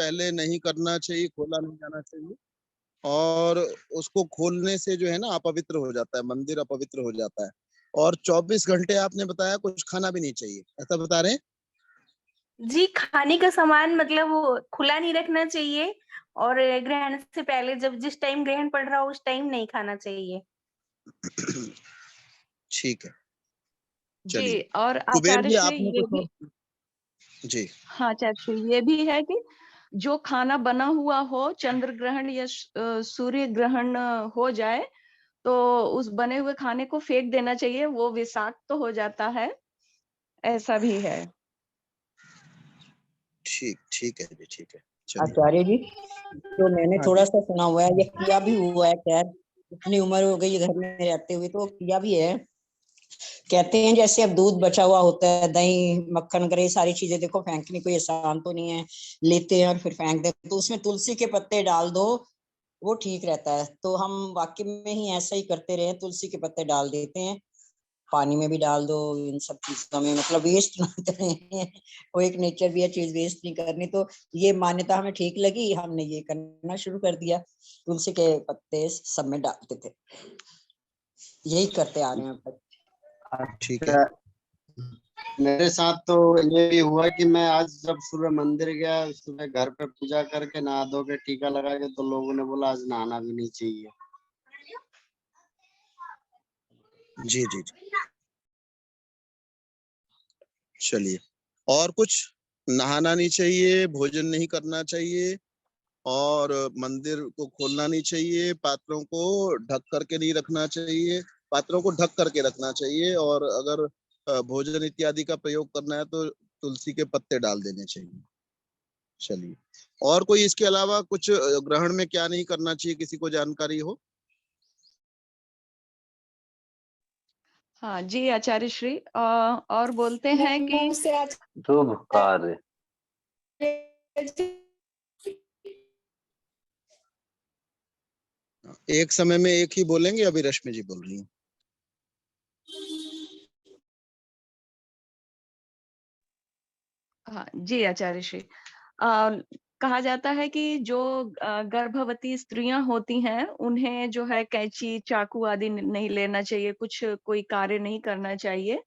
पहले नहीं करना चाहिए, खोला नहीं जाना चाहिए। और उसको खोलने से जो है ना अपवित्र हो जाता है, मंदिर अपवित्र हो जाता है। और 24 घंटे आपने बताया कुछ खाना भी नहीं चाहिए, ऐसा बता रहे हैं? जी, खाने का सामान मतलब वो खुला नहीं रखना चाहिए और ग्रहण से पहले जब जिस टाइम ग्रहण पड़ रहा हो उस टाइम नहीं खाना चाहिए। ठीक है, चलिए। जी, और कुबेर आचार्य जी श्री आपने ये कुछ भी, और? जी। हाँ आचार्य श्री ये भी है कि जो खाना बना हुआ हो, चंद्र ग्रहण या सूर्य ग्रहण हो जाए तो उस बने हुए खाने को फेंक देना चाहिए, वो विषाक्त तो हो जाता है, ऐसा भी है। ठीक ठीक है जी, ठीक है, चलिए। आचार्य जी, तो मैंने हाँ थोड़ा जी। सा सुना हुआ है, ये किया भी हुआ है, खैर इतनी उम्र हो गई है घर में रहते हुए तो किया भी है। कहते हैं जैसे अब दूध बचा हुआ होता है, दही मक्खन वगैरह, ये सारी चीजें देखो फेंकनी कोई आसान तो नहीं है, लेते हैं और फिर फेंक देते, तो उसमें तुलसी के पत्ते डाल दो, वो ठीक रहता है। तो हम वाकई में ही ऐसा ही करते रहे, तुलसी के पत्ते डाल देते हैं, पानी में भी डाल दो, इन सब चीजों में, मतलब वेस्ट ना करें। वो एक नेचर भी है, चीज वेस्ट नहीं करनी। तो ये मान्यता हमें ठीक लगी, हमने ये करना शुरू कर दिया, तुलसी के पत्ते सब में डालते थे, यही करते आ रहे हैं अब तक। ठीक है। मेरे साथ तो ये भी हुआ कि मैं आज जब सुबह मंदिर गया, सुबह घर पे पूजा करके नहा धो के टीका लगा के, तो लोगों ने बोला आज नहाना भी नहीं चाहिए। जी जी जी, चलिए। और कुछ? नहाना नहीं चाहिए, भोजन नहीं करना चाहिए, और मंदिर को खोलना नहीं चाहिए, पात्रों को ढक करके नहीं रखना चाहिए, पात्रों को ढक करके रखना चाहिए, और अगर भोजन इत्यादि का प्रयोग करना है तो तुलसी के पत्ते डाल देने चाहिए। चलिए। और कोई इसके अलावा कुछ ग्रहण में क्या नहीं करना चाहिए, किसी को जानकारी हो? हाँ जी आचार्य श्री, और बोलते हैं कि शुभ कार्य। एक समय में एक ही बोलेंगे, अभी रश्मि जी बोल रही हैं। हाँ जी आचार्य श्री, कहा जाता है कि जो गर्भवती स्त्रियां होती हैं उन्हें जो है कैंची चाकू आदि नहीं लेना चाहिए, कुछ कोई कार्य नहीं करना चाहिए,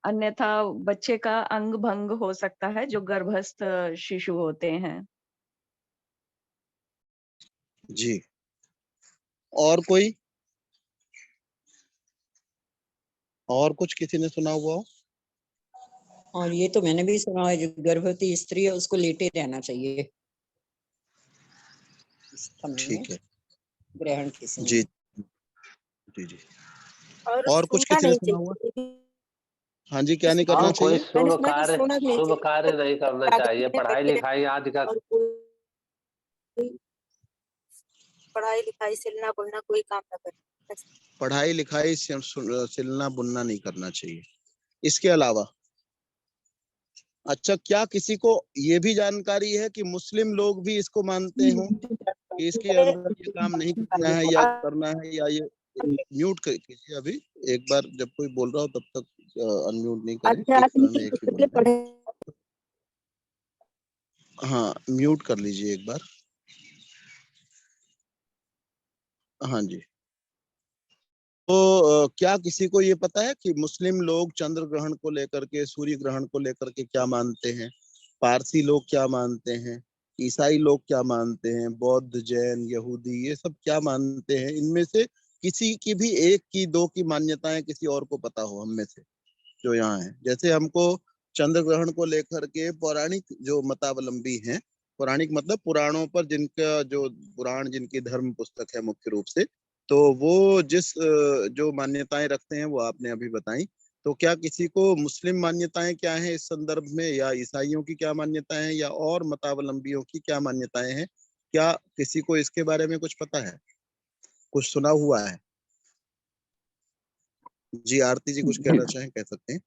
अन्यथा बच्चे का अंग भंग हो सकता है जो गर्भस्थ शिशु होते हैं। जी। और कोई? और कुछ किसी ने सुना हुआ हो? और ये तो मैंने भी सुना है, जो गर्भवती स्त्री है उसको लेटे रहना चाहिए इस समय में, ठीक है ग्रहण के समय जी में। जी जी। और और कुछ सूंघना किसी ने नहीं सुना हुआ? चाहिए। हाँ जी, क्या नहीं करना हाँ, कोई चाहिए? शुभ मैंने सुना कि कार्य, सूंघना नहीं शुभ चाहिए, कार्य नहीं करना कागज चाहिए, में पढ़ाई बैठे लिखाई आदि का। रहे और कोई पढ़ाई लिखाई सिलना बुनना कोई काम ना करे। पढ़ाई लिखाई सिलना बुनना नहीं करना चाहिए। इसके अलावा अच्छा, क्या किसी को ये भी जानकारी है कि मुस्लिम लोग भी इसको मानते हो कि इसके अंदर ये काम नहीं करना है या करना है, या ये? म्यूट कीजिए अभी, एक बार जब कोई बोल रहा हो तब तक अनम्यूट नहीं करें, एक समय में एक ही आध्यात्मिक बोलना है। पढ़े। हाँ, म्यूट कर लीजिए एक बार। हाँ जी। तो क्या किसी को ये पता है कि मुस्लिम लोग चंद्र ग्रहण को लेकर के, सूर्य ग्रहण को लेकर के क्या मानते हैं? पारसी लोग क्या मानते हैं? ईसाई लोग क्या मानते हैं? बौद्ध, जैन, यहूदी, ये सब क्या मानते हैं? इनमें से किसी की भी एक की, दो की मान्यताएं किसी और को पता हो हम में से जो यहाँ है? जैसे हमको चंद्र ग्रहण को लेकर के पौराणिक जो मतावलंबी हैं, पौराणिक मतलब पुराणों पर जिनका जो पुराण, जिनकी धर्म पुस्तक है मुख्य रूप से, तो वो जिस जो मान्यताएं रखते हैं वो आपने अभी बताई। तो क्या किसी को मुस्लिम मान्यताएं क्या हैं इस संदर्भ में, या ईसाइयों की क्या मान्यताएं हैं, या और मतावलंबियों की क्या मान्यताएं हैं? क्या किसी को इसके बारे में कुछ पता है, कुछ सुना हुआ है? जी, आरती जी कुछ कहना चाहें, कह सकते हैं।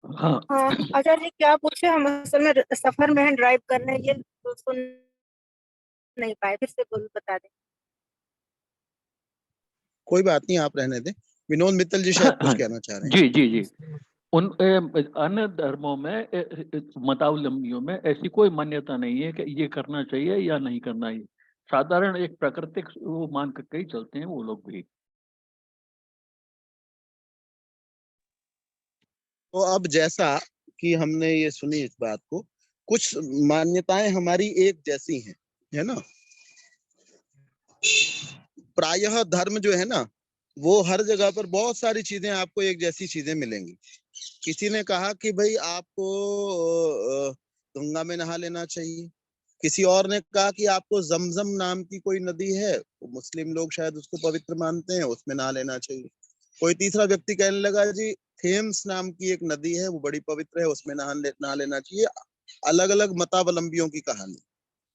हाँ, हाँ आचार्य जी, क्या पूछे? हम असल में सफर में ड्राइव कर रहे हैं, ये तो सुन नहीं पाए, फिर से बता दें। कोई बात नहीं, आप रहने दें। विनोद मित्तल जी शायद कुछ कहना चाह रहे हैं। जी जी जी, उन अन्य धर्मों में मतावलंबियों में ऐसी कोई मान्यता नहीं है कि ये करना चाहिए या नहीं करना है। साधारण एक प्राकृतिक वो मान करके ही चलते हैं वो लोग भी। तो अब जैसा कि हमने ये सुनी इस बात को, कुछ मान्यताएं हमारी एक जैसी हैं, है ना। प्रायः धर्म जो है ना, वो हर जगह पर बहुत सारी चीजें आपको एक जैसी चीजें मिलेंगी। किसी ने कहा कि भाई आपको गंगा में नहा लेना चाहिए, किसी और ने कहा कि आपको जमजम नाम की कोई नदी है, तो मुस्लिम लोग शायद उसको पवित्र मानते हैं, उसमें नहा लेना चाहिए। कोई तीसरा व्यक्ति कहने लगा जी थेम्स नाम की एक नदी है, वो बड़ी पवित्र है, उसमें नहा लेना चाहिए। अलग अलग मतावलंबियों की कहानी।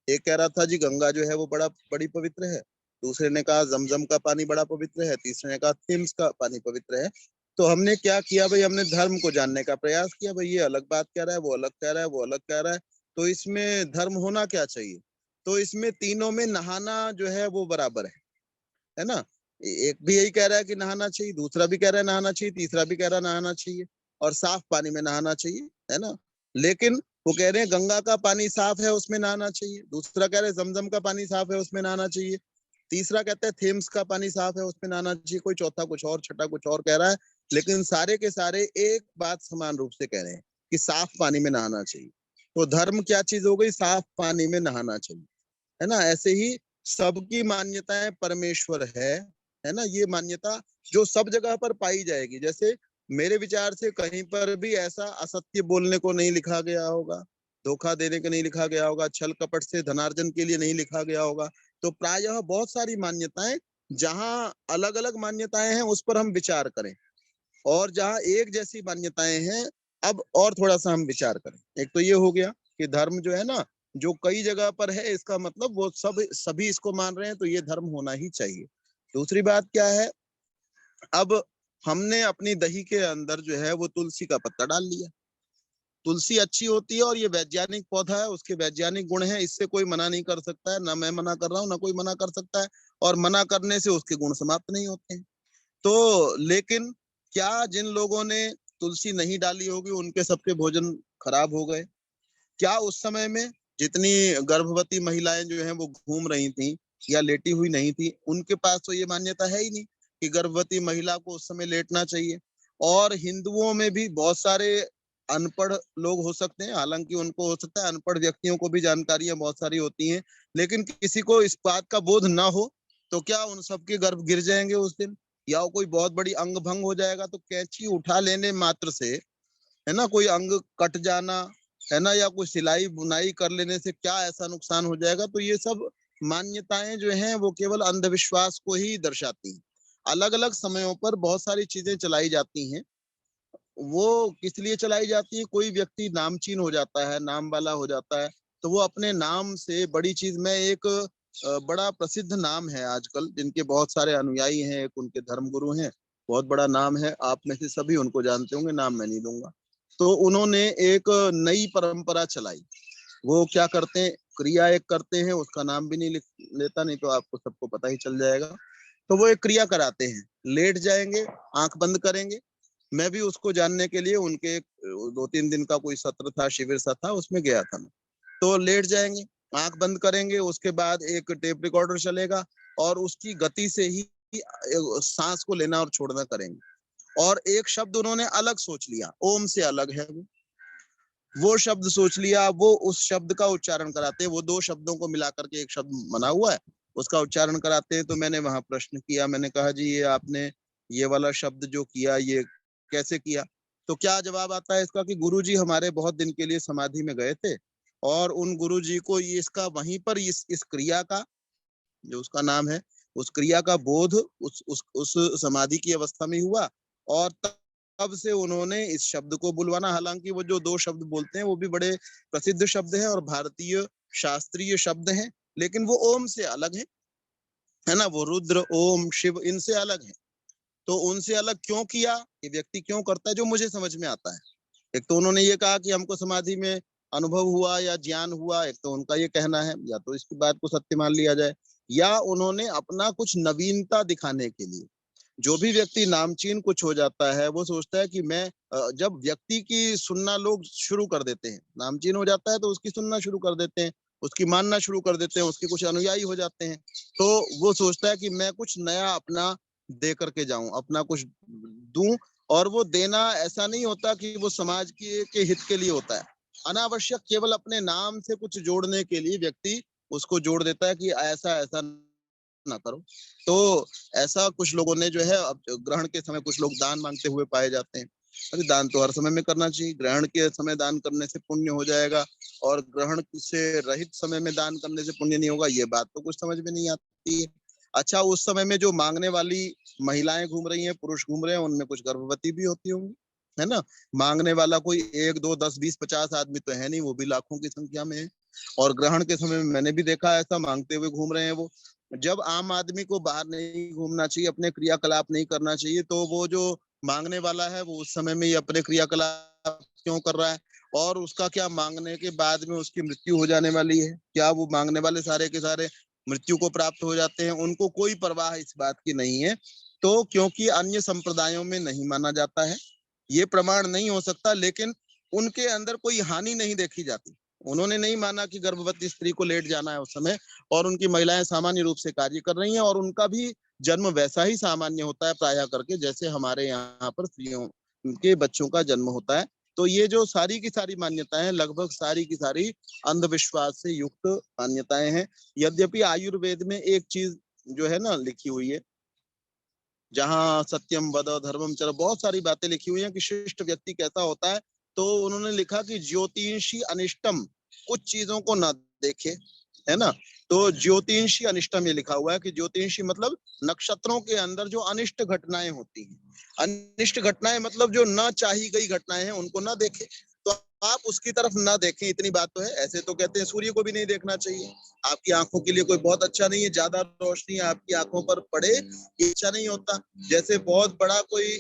एक कह रहा था जी गंगा जो है वो बड़ी पवित्र है, दूसरे ने कहा जमजम का पानी बड़ा पवित्र है, तीसरे ने कहा थेम्स का पानी पवित्र है। तो हमने क्या किया भाई, हमने धर्म को जानने का प्रयास किया। भाई ये अलग बात कह रहा है, वो अलग कह रहा है, वो अलग कह रहा है, तो इसमें धर्म होना क्या चाहिए। तो इसमें तीनों में नहाना जो है वो बराबर है ना। एक भी यही कह रहा है कि नहाना चाहिए, दूसरा भी कह रहा है नहाना चाहिए, तीसरा भी कह रहा है नहाना चाहिए, और साफ पानी में नहाना चाहिए, है ना। लेकिन वो कह रहे हैं गंगा का पानी साफ है, उसमें नहाना चाहिए, दूसरा कह रहे हैं जमजम का पानी साफ है, उसमें नहाना चाहिए, तीसरा कहता है थेम्स का पानी साफ है, उसमें नहाना चाहिए, कोई चौथा कुछ और, छठा कुछ और कह रहा है। लेकिन सारे के सारे एक बात समान रूप से कह रहे हैं कि साफ पानी में नहाना चाहिए। तो धर्म क्या चीज हो गई, साफ पानी में नहाना चाहिए, है ना। ऐसे ही सबकी मान्यताएं परमेश्वर है ना। ये मान्यता जो सब जगह पर पाई जाएगी। जैसे मेरे विचार से कहीं पर भी ऐसा असत्य बोलने को नहीं लिखा गया होगा, धोखा देने को नहीं लिखा गया होगा, छल कपट से धनार्जन के लिए नहीं लिखा गया होगा। तो प्रायः बहुत सारी मान्यताएं, जहां अलग अलग मान्यताएं हैं उस पर हम विचार करें, और जहां एक जैसी मान्यताएं हैं अब और थोड़ा सा हम विचार करें। एक तो ये हो गया कि धर्म जो है ना, जो कई जगह पर है, इसका मतलब वो सभी इसको मान रहे हैं, तो ये धर्म होना ही चाहिए। दूसरी बात क्या है, अब हमने अपनी दही के अंदर जो है वो तुलसी का पत्ता डाल लिया। तुलसी अच्छी होती है और ये वैज्ञानिक पौधा है, उसके वैज्ञानिक गुण है, इससे कोई मना नहीं कर सकता है, ना मैं मना कर रहा हूँ, ना कोई मना कर सकता है, और मना करने से उसके गुण समाप्त नहीं होते हैं। तो लेकिन क्या जिन लोगों ने तुलसी नहीं डाली होगी उनके सबके भोजन खराब हो गए? क्या उस समय में जितनी गर्भवती महिलाएं जो हैं वो घूम रही थी या लेटी हुई नहीं थी, उनके पास तो ये मान्यता है ही नहीं कि गर्भवती महिला को उस समय लेटना चाहिए। और हिंदुओं में भी बहुत सारे अनपढ़ लोग हो सकते हैं, हालांकि उनको हो सकता है अनपढ़ व्यक्तियों को भी जानकारियां बहुत सारी होती हैं, लेकिन किसी को इस बात का बोध ना हो, तो क्या उन सबके गर्भ गिर जाएंगे उस दिन, या कोई बहुत बड़ी अंग भंग हो जाएगा? तो कैंची उठा लेने मात्र से, है ना, कोई अंग कट जाना, है ना, या कोई सिलाई बुनाई कर लेने से क्या ऐसा नुकसान हो जाएगा? तो ये सब मान्यताएं जो हैं वो केवल अंधविश्वास को ही दर्शाती हैं। अलग अलग समयों पर बहुत सारी चीजें चलाई जाती हैं। वो किस लिए चलाई जाती है? कोई व्यक्ति नामचीन हो जाता है, नाम वाला हो जाता है, तो वो अपने नाम से बड़ी चीज में एक बड़ा प्रसिद्ध नाम है आजकल, जिनके बहुत सारे अनुयायी हैं, एक उनके धर्मगुरु हैं, बहुत बड़ा नाम है, आप में से सभी उनको जानते होंगे, नाम मैं नहीं लूंगा। तो उन्होंने एक नई परंपरा चलाई। वो क्या करते हैं, क्रिया एक करते हैं, उसका नाम भी नहीं लेता, नहीं तो आपको सबको पता ही चल जाएगा। तो वो एक क्रिया कराते हैं, लेट जाएंगे, आंख बंद करेंगे। मैं भी उसको जानने के लिए उनके 2-3 दिन का कोई सत्र था, शिविर सा था, उसमें गया था मैं। तो लेट जाएंगे, आंख बंद करेंगे, उसके बाद एक टेप रिकॉर्डर चलेगा और उसकी गति से ही सांस को लेना और छोड़ना करेंगे। और एक शब्द उन्होंने अलग सोच लिया, ओम से अलग है वो शब्द सोच लिया, वो उस शब्द का उच्चारण कराते हैं। वो 2 शब्दों को मिलाकर के एक शब्द बना हुआ है, उसका उच्चारण कराते हैं। तो मैंने वहां प्रश्न किया, मैंने कहा जी ये आपने ये वाला शब्द जो किया ये कैसे किया? तो क्या जवाब आता है इसका कि गुरुजी हमारे बहुत दिन के लिए समाधि में गए थे, और उन गुरुजी को ये इसका वहीं पर इस क्रिया का जो उसका नाम है, उस क्रिया का बोध उस समाधि की अवस्था में हुआ, और तब से उन्होंने इस शब्द को बुलवाना। हालांकि वो जो 2 शब्द बोलते हैं वो भी बड़े प्रसिद्ध शब्द हैं और भारतीय शास्त्रीय शब्द हैं, लेकिन वो ओम से अलग है ना। वो रुद्र, ओम, शिव, इनसे अलग है। तो उनसे अलग क्यों किया, ये व्यक्ति क्यों करता है, जो मुझे समझ में आता है। एक तो उन्होंने ये कहा कि हमको समाधि में अनुभव हुआ या ज्ञान हुआ, एक तो उनका ये कहना है, या तो इसकी बात को सत्य मान लिया जाए, या उन्होंने अपना कुछ नवीनता दिखाने के लिए, जो भी व्यक्ति नामचीन कुछ हो जाता है वो सोचता है कि मैं जब व्यक्ति की सुनना लोग शुरू कर देते हैं, नामचीन हो जाता है तो उसकी सुनना शुरू कर देते हैं, उसकी मानना शुरू कर देते हैं, उसके कुछ अनुयायी हो जाते हैं, तो वो सोचता है कि मैं कुछ नया अपना दे करके जाऊं, अपना कुछ दूं। और वो देना ऐसा नहीं होता कि वो समाज के हित के लिए होता है, अनावश्यक केवल अपने नाम से कुछ जोड़ने के लिए व्यक्ति उसको जोड़ देता है कि ऐसा ऐसा ना करो। तो ऐसा कुछ लोगों ने जो है, अब ग्रहण के समय कुछ लोग दान मांगते हुए पाए जाते हैं। अरे दान तो हर समय में करना चाहिए, ग्रहण के समय दान करने से पुण्य हो जाएगा और ग्रहण से रहित समय में दान करने से पुण्य नहीं होगा, ये बात तो कुछ समझ में नहीं आती है। अच्छा, उस समय में जो मांगने वाली महिलाएं घूम रही हैं, पुरुष घूम रहे हैं, उनमें कुछ गर्भवती भी होती होंगी, है ना। मांगने वाला कोई 1 2 10 20 50 आदमी तो है नहीं, वो भी लाखों की संख्या में है। और ग्रहण के समय में मैंने भी देखा ऐसा मांगते हुए घूम रहे हैं वो। जब आम आदमी को बाहर नहीं घूमना चाहिए, अपने क्रियाकलाप नहीं करना चाहिए, तो वो जो मांगने वाला है वो उस समय में ही अपने क्रियाकलाप क्यों कर रहा है? और उसका क्या मांगने के बाद में उसकी मृत्यु हो जाने वाली है? क्या वो मांगने वाले सारे के सारे मृत्यु को प्राप्त हो जाते हैं? उनको कोई परवाह इस बात की नहीं है। तो क्योंकि अन्य संप्रदायों में नहीं माना जाता है, ये प्रमाण नहीं हो सकता, लेकिन उनके अंदर कोई हानि नहीं देखी जाती। उन्होंने नहीं माना कि गर्भवती स्त्री को लेट जाना है उस समय, और उनकी महिलाएं सामान्य रूप से कार्य कर रही हैं और उनका भी जन्म वैसा ही सामान्य होता है प्रायः करके, जैसे हमारे यहाँ पर स्त्रियों के बच्चों का जन्म होता है। तो ये जो सारी की सारी मान्यताएं हैं, लगभग सारी की सारी अंधविश्वास से युक्त मान्यताएं हैं। यद्यपि आयुर्वेद में एक चीज जो है ना लिखी हुई है, जहाँ सत्यम वद धर्मम चर, बहुत सारी बातें लिखी हुई हैं कि शिष्ट व्यक्ति कैसा होता है। तो उन्होंने लिखा कि ज्योतिषी अनिष्टम, कुछ चीजों को ना देखे, है ना। तो ज्योतिषी अनिष्टम ये लिखा हुआ है कि ज्योतिषी मतलब नक्षत्रों के अंदर जो अनिष्ट घटनाएं होती हैं, अनिष्ट घटनाएं मतलब जो न चाही गई घटनाएं हैं, उनको ना देखे। तो आप उसकी तरफ ना देखें, इतनी बात तो है। ऐसे तो कहते हैं सूर्य को भी नहीं देखना चाहिए, आपकी आंखों के लिए कोई बहुत अच्छा नहीं है, ज्यादा रोशनी आपकी आंखों पर पड़े ये अच्छा नहीं होता। जैसे बहुत बड़ा कोई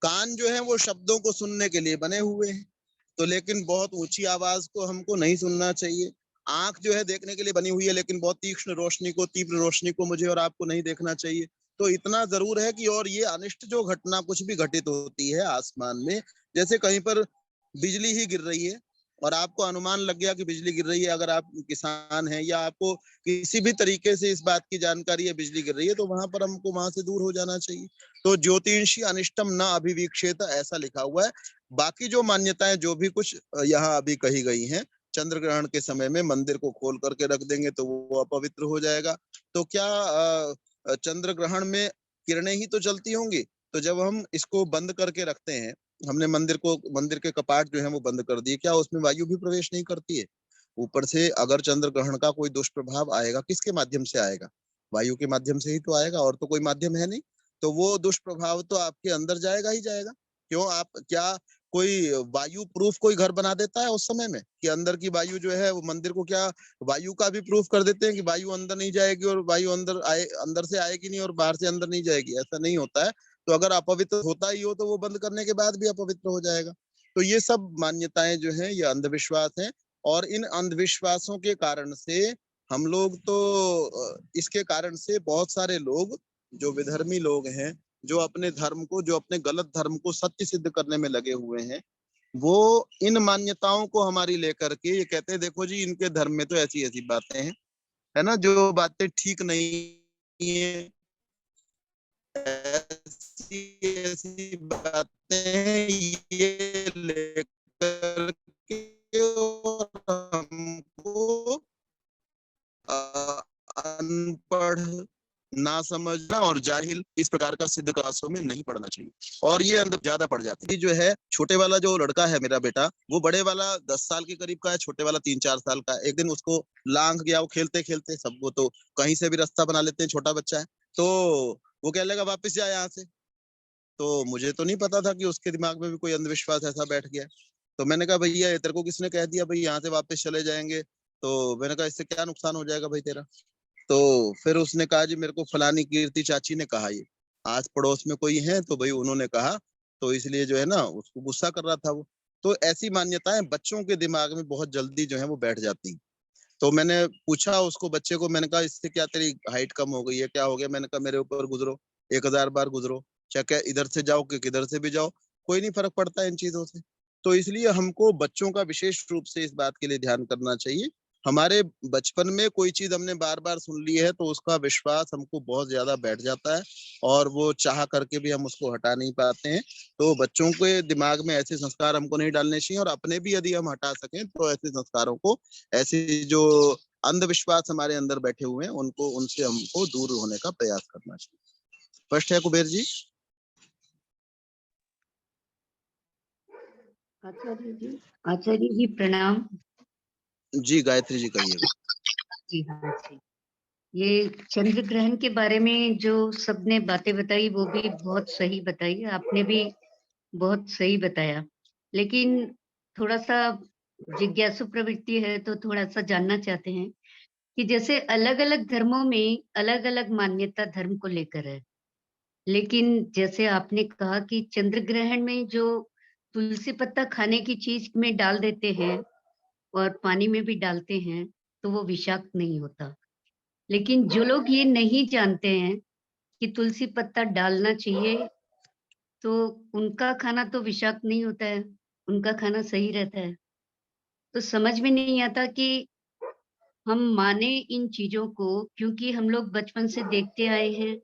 कान जो है वो शब्दों को सुनने के लिए बने हुए हैं, तो लेकिन बहुत ऊंची आवाज को हमको नहीं सुनना चाहिए। आंख जो है देखने के लिए बनी हुई है, लेकिन बहुत तीक्ष्ण रोशनी को, तीव्र रोशनी को मुझे और आपको नहीं देखना चाहिए। तो इतना जरूर है कि और ये अनिष्ट जो घटना कुछ भी घटित होती है आसमान में, जैसे कहीं पर बिजली ही गिर रही है और आपको अनुमान लग गया कि बिजली गिर रही है, अगर आप किसान हैं या आपको किसी भी तरीके से इस बात की जानकारी है बिजली गिर रही है, तो वहां पर हमको वहां से दूर हो जाना चाहिए। तो ज्योतिषी अनिष्टम न अभिवीक्षेत, ऐसा लिखा हुआ है। बाकी जो मान्यताएं जो भी कुछ यहाँ अभी कही गई हैं, चंद्र ग्रहण के समय में मंदिर को खोल करके रख देंगे तो वो अपवित्र हो जाएगा। तो क्या चंद्र ग्रहण में किरणें ही तो चलती होंगी? तो जब हम इसको बंद करके रखते हैं, हमने मंदिर के कपाट जो है वो बंद कर दिए, क्या उसमें वायु भी प्रवेश नहीं करती है? ऊपर से अगर चंद्र ग्रहण का कोई दुष्प्रभाव आएगा, किसके माध्यम से आएगा? वायु के माध्यम से ही तो आएगा, और तो कोई माध्यम है नहीं। तो वो दुष्प्रभाव तो आपके अंदर जाएगा ही जाएगा। क्यों, आप क्या कोई वायु प्रूफ कोई घर बना देता है उस समय में कि अंदर की वायु जो है वो मंदिर को क्या वायु का भी प्रूफ कर देते हैं कि वायु अंदर नहीं जाएगी और वायु अंदर से आएगी नहीं और बाहर से अंदर नहीं जाएगी? ऐसा नहीं होता है। तो अगर अपवित्र होता ही हो तो वो बंद करने के बाद भी अपवित्र हो जाएगा। तो ये सब मान्यताएं जो है ये अंधविश्वास है, और इन अंधविश्वासों के कारण से हम लोग तो इसके कारण से बहुत सारे लोग जो विधर्मी लोग हैं, जो अपने धर्म को, जो अपने गलत धर्म को सत्य सिद्ध करने में लगे हुए हैं, वो इन मान्यताओं को हमारी लेकर के ये कहते हैं देखो जी इनके धर्म में तो ऐसी ऐसी बातें हैं, है ना, जो बातें ठीक नहीं है, ऐसी ऐसी बातें हैं, ये लेकर के और हमको अनपढ़, ना समझना और जाहिल इस प्रकार का सिद्ध क्लासों में नहीं पढ़ना चाहिए, और ये अंदर ज्यादा पड़ जाते हैं। जो है छोटे वाला जो लड़का है मेरा बेटा, वो बड़े वाला 10 साल के करीब का है, छोटे वाला 3-4 साल का है। एक दिन उसको लांघ गया, वो खेलते खेलते, सबको तो कहीं से भी रास्ता बना लेते हैं, छोटा बच्चा है, तो वो कह लेगा वापस जा यहाँ से। तो मुझे तो नहीं पता था कि उसके दिमाग में भी कोई अंधविश्वास ऐसा बैठ गया। तो मैंने कहा भैया तेरे को किसने कह दिया भाई यहाँ से वापस चले जाएंगे? तो मैंने कहा इससे क्या नुकसान हो जाएगा भाई तेरा? तो फिर उसने कहा जी मेरे को फलानी कीर्ति चाची ने कहा, ये आस पड़ोस में कोई है तो भाई उन्होंने कहा, तो इसलिए जो है ना उसको गुस्सा कर रहा था वो। तो ऐसी मान्यताएं बच्चों के दिमाग में बहुत जल्दी जो है वो बैठ जाती हैं। तो मैंने पूछा उसको, बच्चे को, मैंने कहा इससे क्या तेरी हाइट कम हो गई है, क्या हो गया? मैंने कहा मेरे ऊपर गुजरो, 1000 बार गुजरो, चाहे क्या इधर से जाओ कि किधर से भी जाओ, कोई नहीं फर्क पड़ता इन चीजों से। तो इसलिए हमको बच्चों का विशेष रूप से इस बात के लिए ध्यान करना चाहिए। हमारे बचपन में कोई चीज हमने बार बार सुन ली है तो उसका विश्वास हमको बहुत ज्यादा बैठ जाता है और वो चाह करके भी हम उसको हटा नहीं पाते हैं। तो बच्चों के दिमाग में ऐसे संस्कार हमको नहीं डालने चाहिए, और अपने भी यदि हम हटा सकें तो ऐसे संस्कारों को, ऐसे जो अंधविश्वास हमारे अंदर बैठे हुए हैं उनको, उनसे हमको दूर होने का प्रयास करना चाहिए। स्पष्ट है कुबेर जी? आचार्य जी प्रणाम। जी गायत्री जी कहिएगा। जी हाँ जी, ये चंद्र ग्रहण के बारे में जो सबने बातें बताई वो भी बहुत सही बताई, आपने भी बहुत सही बताया। लेकिन थोड़ा सा जिज्ञासु प्रवृत्ति है तो थोड़ा सा जानना चाहते हैं कि जैसे अलग अलग धर्मों में अलग अलग मान्यता धर्म को लेकर है, लेकिन जैसे आपने कहा कि चंद्र ग्रहण में जो तुलसी पत्ता खाने की चीज में डाल देते हैं और पानी में भी डालते हैं तो वो विषाक्त नहीं होता। लेकिन जो लोग ये नहीं जानते हैं कि तुलसी पत्ता डालना चाहिए, तो उनका खाना तो विषाक्त नहीं होता है, उनका खाना सही रहता है। तो समझ में नहीं आता कि हम माने इन चीजों को, क्योंकि हम लोग बचपन से देखते आए हैं।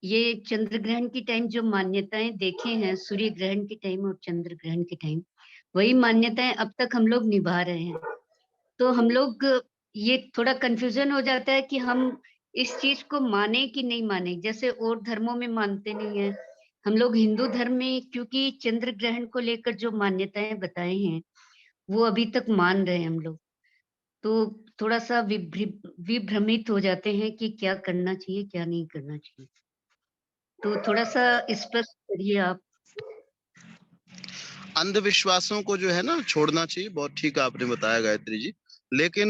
ये चंद्र ग्रहण की टाइम जो मान्यताएं देखे हैं, सूर्य ग्रहण के टाइम और चंद्र ग्रहण के टाइम, वही मान्यताएं अब तक हम लोग निभा रहे हैं। तो हम लोग ये थोड़ा कंफ्यूजन हो जाता है कि हम इस चीज को माने कि नहीं माने, जैसे और धर्मों में मानते नहीं है। हम लोग हिंदू धर्म में क्योंकि चंद्र ग्रहण को लेकर जो मान्यताएं बताए हैं वो अभी तक मान रहे हैं हम लोग, तो थोड़ा सा विभ्रमित हो जाते हैं कि क्या करना चाहिए क्या नहीं करना चाहिए। तो थोड़ा सा स्पष्ट करिए आप। अंधविश्वासों को जो है ना छोड़ना चाहिए, बहुत ठीक आपने बताया गायत्री जी। लेकिन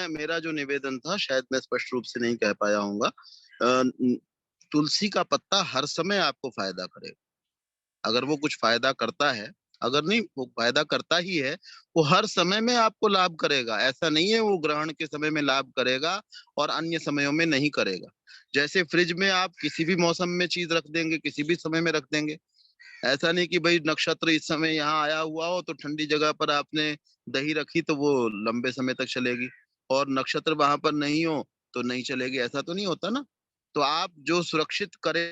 मेरा जो निवेदन था, शायद मैं स्पष्ट रूप से नहीं कह पाया हूँगा। तुलसी का पत्ता हर समय आपको फायदा करेगा, अगर वो कुछ फायदा करता है, अगर नहीं वो फायदा करता ही है, वो हर समय में आपको लाभ करेगा। ऐसा नहीं है वो ग्रहण के समय में लाभ करेगा और अन्य समयों में नहीं करेगा। जैसे फ्रिज में आप किसी भी मौसम में चीज रख देंगे, किसी भी समय में रख देंगे, ऐसा नहीं कि भाई नक्षत्र इस समय यहाँ आया हुआ हो तो ठंडी जगह पर आपने दही रखी तो वो लंबे समय तक चलेगी, और नक्षत्र वहां पर नहीं हो तो नहीं चलेगी, ऐसा तो नहीं होता ना। तो आप जो सुरक्षित करें